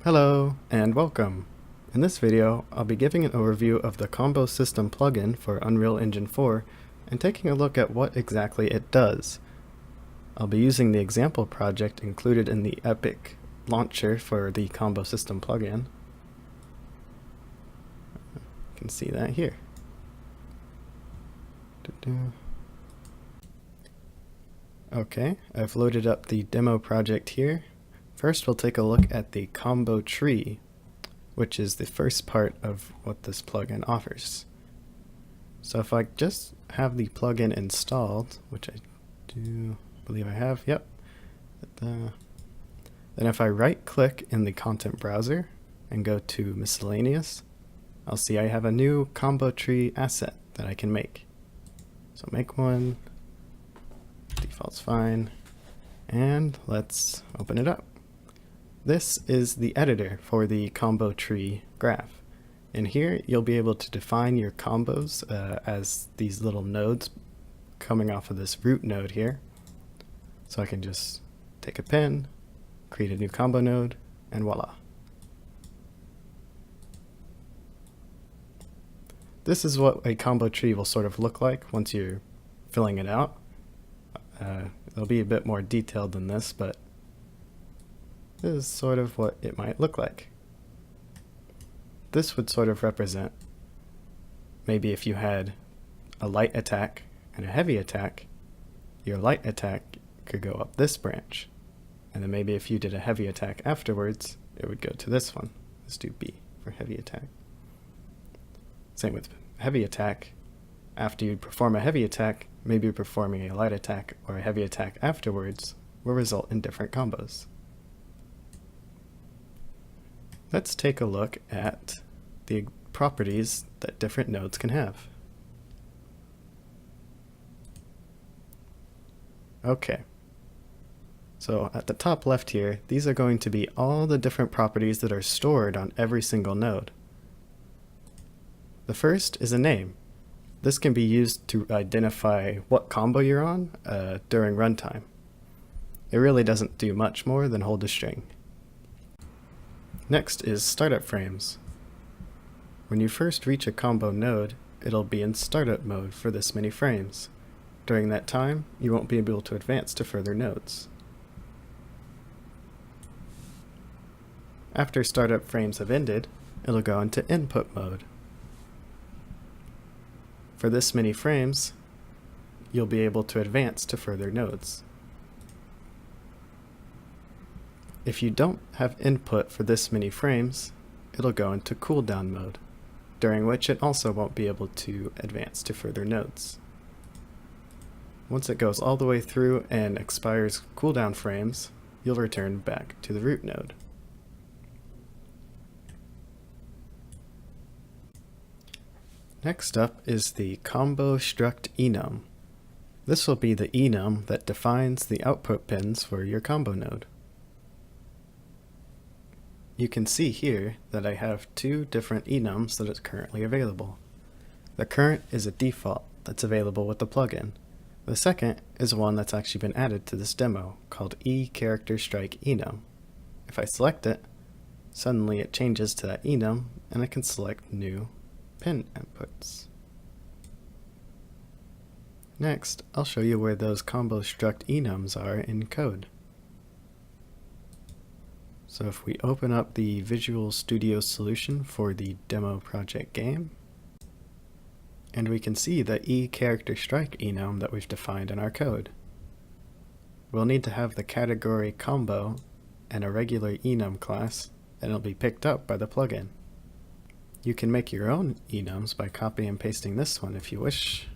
Hello and welcome. In this video, I'll be giving an overview of the ComboSystem plugin for Unreal Engine 4 and taking a look at what exactly it does. I'll be using the example project included in the Epic launcher for the ComboSystem plugin. You can see that here. Okay, I've loaded up the demo project here. First, we'll take a look at the ComboTree, which is the first part of what this plugin offers. So if I just have the plugin installed, which I do believe I have, yep. Then if I right click in the content browser and go to miscellaneous, I'll see I have a new ComboTree asset that I can make. So make one, default's fine, and let's open it up. This is the editor for the ComboTree graph. In here, you'll be able to define your combos as these little nodes coming off of this root node here. So I can just take a pen, create a new combo node, and voila. This is what a combo tree will sort of look like once you're filling it out. It'll be a bit more detailed than this, but this is sort of what it might look like. This would sort of represent maybe if you had a light attack and a heavy attack, your light attack could go up this branch. And then maybe if you did a heavy attack afterwards, it would go to this one. Let's do B for heavy attack. Same with heavy attack. After you perform a heavy attack, maybe performing a light attack or a heavy attack afterwards will result in different combos. Let's take a look at the properties that different nodes can have. Okay. So at the top left here, these are going to be all the different properties that are stored on every single node. The first is a name. This can be used to identify what combo you're on during runtime. It really doesn't do much more than hold a string. Next is startup frames. When you first reach a combo node, it'll be in startup mode for this many frames. During that time, you won't be able to advance to further nodes. After startup frames have ended, it'll go into input mode. For this many frames, you'll be able to advance to further nodes. If you don't have input for this many frames, it'll go into cooldown mode, during which it also won't be able to advance to further nodes. Once it goes all the way through and expires cooldown frames, you'll return back to the root node. Next up is the combo struct enum. This will be the enum that defines the output pins for your combo node. You can see here that I have two different enums that are currently available. The current is a default that's available with the plugin. The second is one that's actually been added to this demo called eCharacterStrike enum. If I select it, suddenly it changes to that enum and I can select new pin inputs. Next, I'll show you where those combo struct enums are in code. So if we open up the Visual Studio solution for the demo project game, and we can see the eCharacterStrike enum that we've defined in our code. We'll need to have the category combo and a regular enum class, and it'll be picked up by the plugin. You can make your own enums by copying and pasting this one if you wish.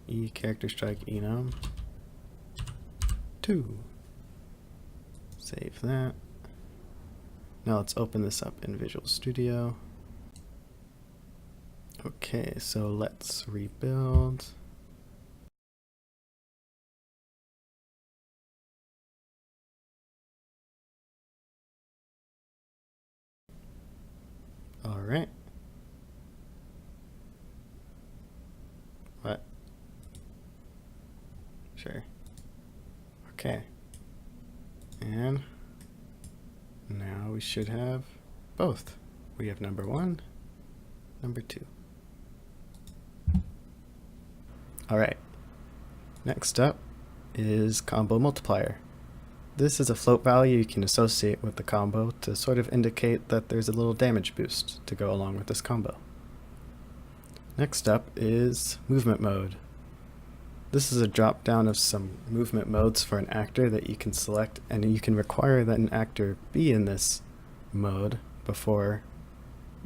eCharacterStrike enum 2. Save that. Now let's open this up in Visual Studio. Okay, so let's rebuild. All right. What? Sure. Okay. And now we should have both. We have number 1, number 2. Alright, next up is combo multiplier. This is a float value you can associate with the combo to sort of indicate that there's a little damage boost to go along with this combo. Next up is movement mode. This is a drop down of some movement modes for an actor that you can select, and you can require that an actor be in this mode before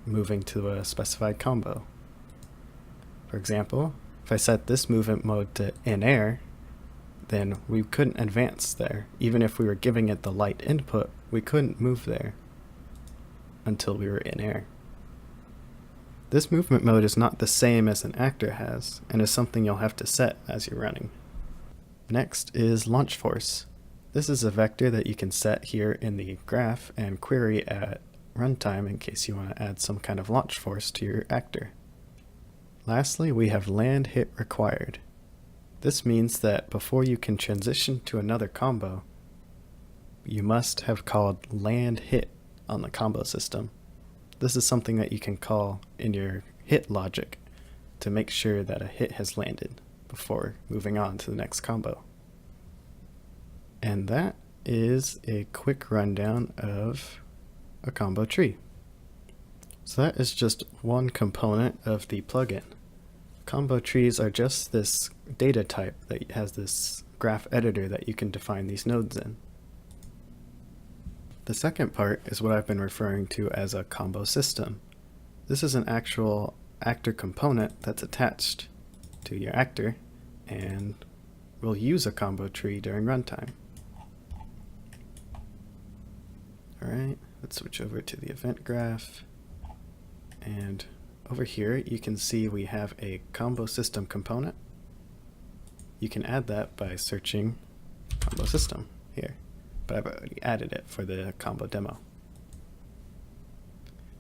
moving to a specified combo. For example, if I set this movement mode to in air, then we couldn't advance there. Even if we were giving it the light input, we couldn't move there until we were in air. This movement mode is not the same as an actor has, and is something you'll have to set as you're running. Next is launch force. This is a vector that you can set here in the graph and query at runtime in case you want to add some kind of launch force to your actor. Lastly, we have land hit required. This means that before you can transition to another combo, you must have called land hit on the combo system. This is something that you can call in your hit logic to make sure that a hit has landed before moving on to the next combo. And that is a quick rundown of a combo tree. So that is just one component of the plugin. Combo trees are just this data type that has this graph editor that you can define these nodes in. The second part is what I've been referring to as a combo system. This is an actual actor component that's attached to your actor and will use a combo tree during runtime. Alright, let's switch over to the event graph, and over here you can see we have a combo system component. You can add that by searching combo system here, but I've already added it for the combo demo.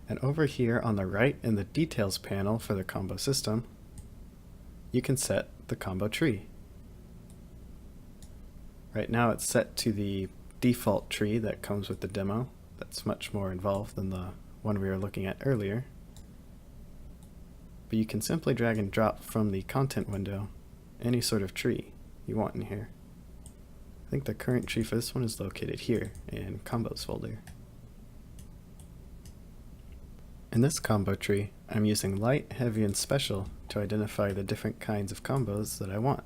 And over here on the right in the details panel for the combo system, you can set the combo tree. Right now it's set to the default tree that comes with the demo. That's much more involved than the one we were looking at earlier. But you can simply drag and drop from the content window any sort of tree you want in here. I think the current tree for this one is located here in Combos folder. In this combo tree, I'm using light, heavy, and special to identify the different kinds of combos that I want.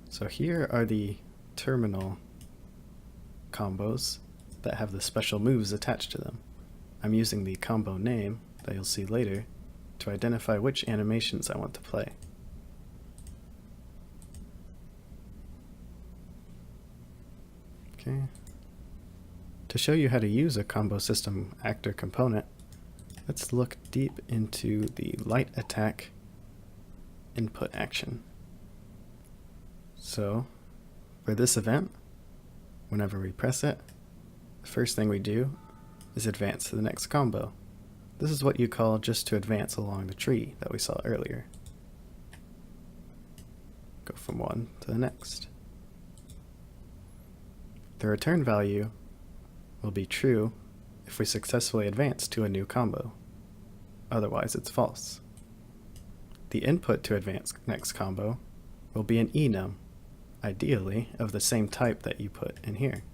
So here are the terminal combos that have the special moves attached to them. I'm using the combo name that you'll see later to identify which animations I want to play. Okay. To show you how to use a combo system actor component, let's look deep into the light attack input action. So for this event, whenever we press it, the first thing we do is advance to the next combo. This is what you call just to advance along the tree that we saw earlier. Go from one to the next. The return value will be true if we successfully advance to a new combo. Otherwise it's false. The input to advance next combo will be an enum, ideally of the same type that you put in here.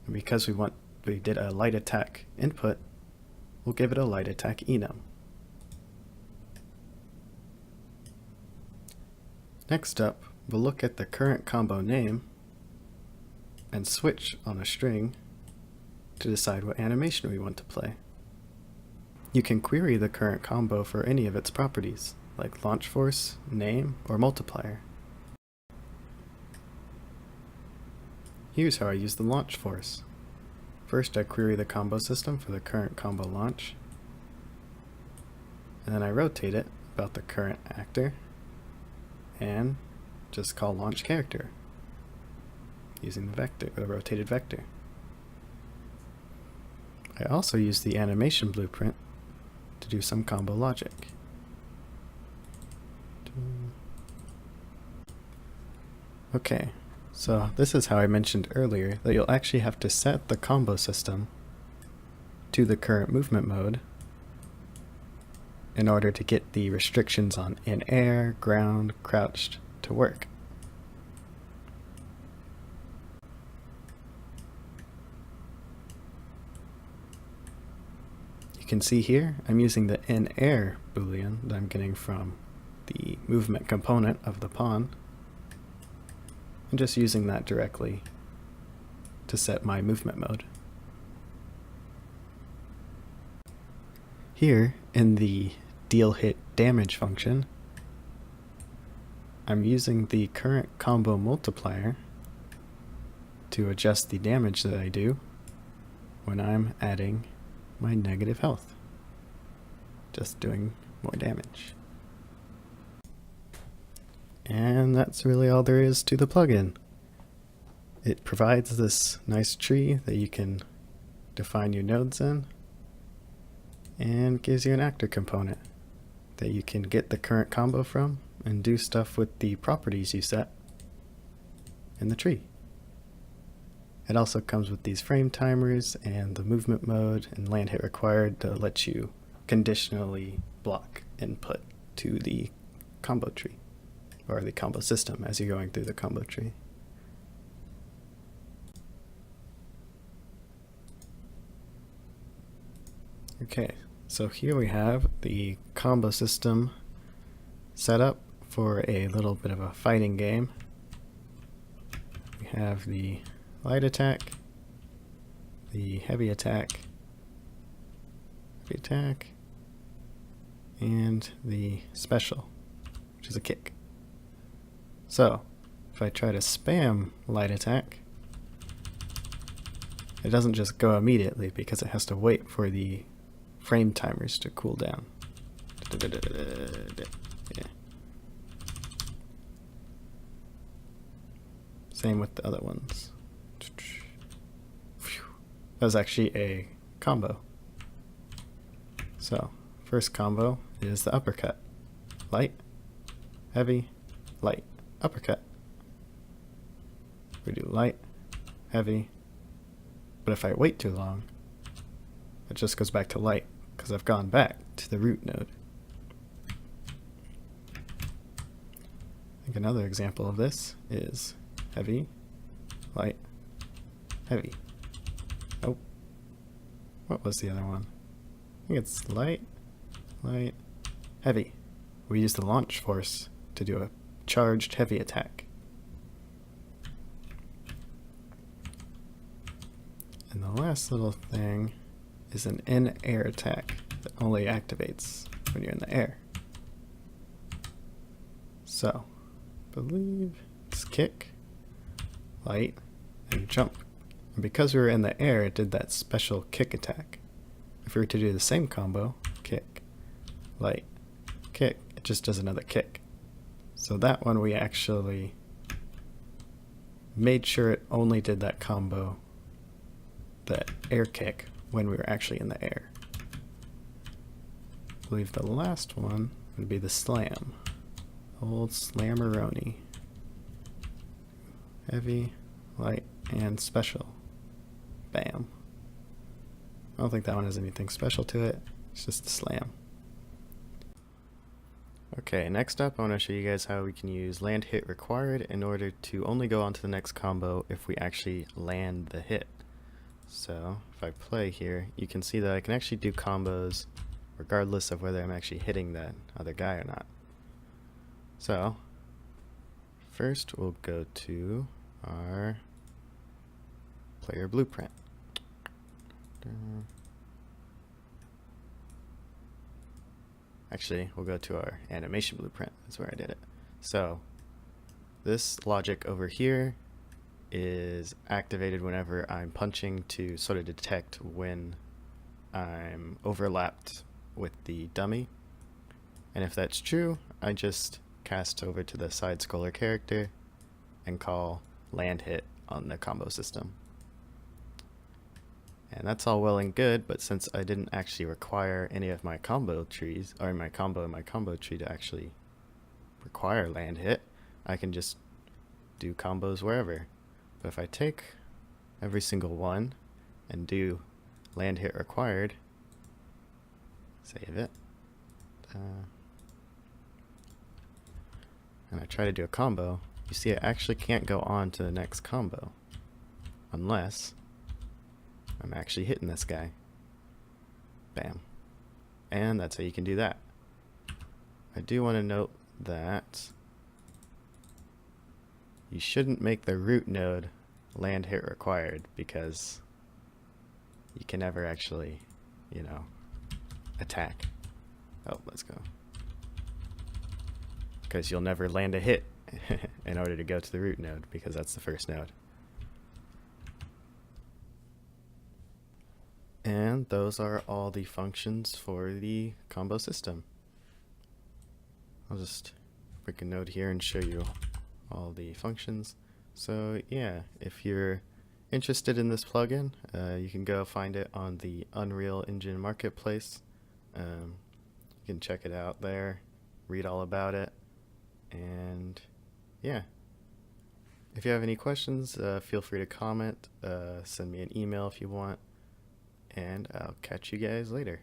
And because we did a light attack input, we'll give it a light attack enum. Next up, we'll look at the current combo name and switch on a string to decide what animation we want to play. You can query the current combo for any of its properties, like launch force, name, or multiplier. Here's how I use the launch force. First I query the combo system for the current combo launch, and then I rotate it about the current actor, and just call launch character using the vector, the rotated vector. I also use the animation blueprint to do some combo logic. Okay, so this is how I mentioned earlier that you'll actually have to set the combo system to the current movement mode in order to get the restrictions on in air, ground, crouched to work. You can see here I'm using the in air boolean that I'm getting from the movement component of the pawn, and just using that directly to set my movement mode. Here in the deal hit damage function, I'm using the current combo multiplier to adjust the damage that I do when I'm adding my negative health, just doing more damage. And that's really all there is to the plugin. It provides this nice tree that you can define your nodes in, and gives you an actor component that you can get the current combo from and do stuff with the properties you set in the tree. It also comes with these frame timers and the movement mode and land hit required to let you conditionally block input to the combo tree, or the combo system as you're going through the combo tree. Okay, so here we have the combo system set up for a little bit of a fighting game. We have the light attack, the heavy attack, and the special, which is a kick. So, if I try to spam light attack, it doesn't just go immediately because it has to wait for the frame timers to cool down. Yeah. Same with the other ones. That was actually a combo. So, first combo is the uppercut. Light, heavy, light, uppercut. We do light, heavy, but if I wait too long, it just goes back to light because I've gone back to the root node. I think another example of this is heavy, light, heavy. Oh, what was the other one? I think it's light, light, heavy. We use the launch force to do a charged heavy attack. And the last little thing is an in-air attack that only activates when you're in the air. So, I believe it's kick, light, and jump. And because we were in the air, it did that special kick attack. If we were to do the same combo, kick, light, kick, it just does another kick. So that one we actually made sure it only did that combo, that air kick, when we were actually in the air. I believe the last one would be the slam. Old slammeroni. Heavy, light, and special. Bam. I don't think that one has anything special to it. It's just a slam. Okay, next up I want to show you guys how we can use land hit required in order to only go on to the next combo if we actually land the hit. So if I play here, you can see that I can actually do combos regardless of whether I'm actually hitting that other guy or not. So first we'll go to our player blueprint. Actually, we'll go to our animation blueprint. That's where I did it. So this logic over here is activated whenever I'm punching to sort of detect when I'm overlapped with the dummy. And if that's true, I just cast over to the side scroller character and call land hit on the combo system. And that's all well and good, but since I didn't actually require any of my combo trees, or my combo tree to actually require land hit, I can just do combos wherever. But if I take every single one and do land hit required, save it, and I try to do a combo, you see it actually can't go on to the next combo unless I'm actually hitting this guy. Bam. And that's how you can do that. I do want to note that you shouldn't make the root node land hit required, because you can never actually, you know, attack. Oh, let's go. Because you'll never land a hit in order to go to the root node, because that's the first node. And those are all the functions for the combo system. I'll just break a node here and show you all the functions. So yeah, if you're interested in this plugin, you can go find it on the Unreal Engine Marketplace. You can check it out there, read all about it, and yeah. If you have any questions, feel free to comment, send me an email if you want, and I'll catch you guys later.